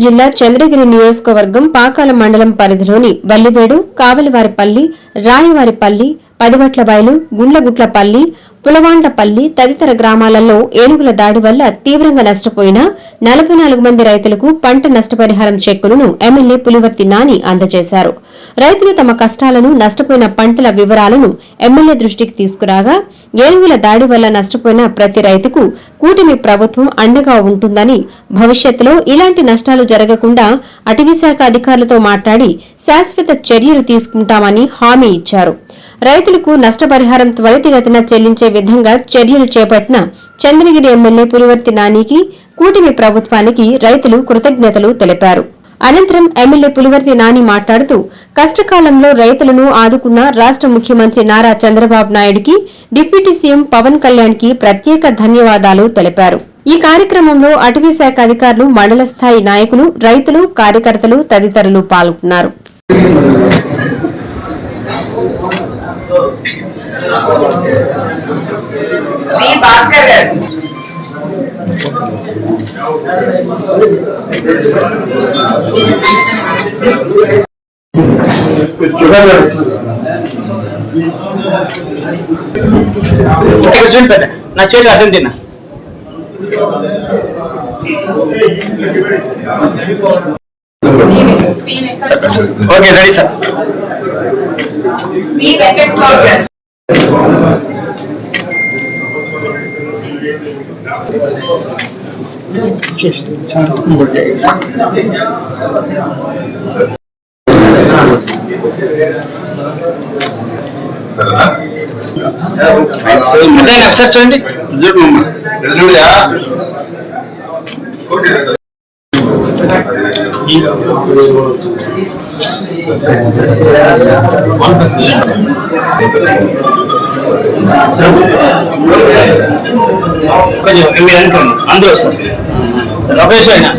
జిల్లా చంద్రగిరి నియోజకవర్గం పాకాల మండలం పరిధిలోని వల్లివేడు, కావలివారిపల్లి, రాయవారిపల్లి, పదివట్లబయలు, గుండ్లగుట్లపల్లి, పులవాండపల్లి తదితర గ్రామాలలో ఏనుగుల దాడి వల్ల తీవ్రంగా నష్టపోయిన 44 మంది రైతులకు పంట నష్టపరిహారం చెక్కులను ఎమ్మెల్యే పులివర్తి నాని అందజేశారు. రైతులు తమ కష్టాలను, నష్టపోయిన పంటల వివరాలను ఎమ్మెల్యే దృష్టికి తీసుకురాగా ఏనుగుల దాడి వల్ల నష్టపోయిన ప్రతి రైతుకు కూటమి ప్రభుత్వం అండగా ఉంటుందని, భవిష్యత్తులో ఇలాంటి నష్టాలు జరగకుండా అటవీశాఖ అధికారులతో మాట్లాడి శాశ్వత చర్యలు తీసుకుంటామని హామీ ఇచ్చారు. రైతులకు నష్టపరిహారం త్వరితగతిన చెల్లించే విధంగా చర్యలు చేపట్టిన చంద్రగిరి ఎమ్మెల్యే పులివర్తి నానికి, కూటమి ప్రభుత్వానికి రైతులు కృతజ్ఞతలు తెలిపారు. అనంతరం ఎమ్మెల్యే పులివర్తి నాని మాట్లాడుతూ కష్టకాలంలో రైతులను ఆదుకున్న రాష్ట ముఖ్యమంత్రి నారా చంద్రబాబు నాయుడుకి, డిప్యూటీ సీఎం పవన్ కళ్యాణ్ కి ప్రత్యేక ధన్యవాదాలు తెలిపారు. ఈ కార్యక్రమంలో అటవీశాఖ అధికారులు, మండల స్థాయి నాయకులు, రైతులు, కార్యకర్తలు తదితరులు పాల్గొన్నారు. నా చేతి అర్థం తిన్నా ఓకే రెడీ సార్. ఒకసారి చూడండి. కొంచెం మీరు అనుకోండి, అందరూ వస్తారు సార్. ఒకేసారి అయినా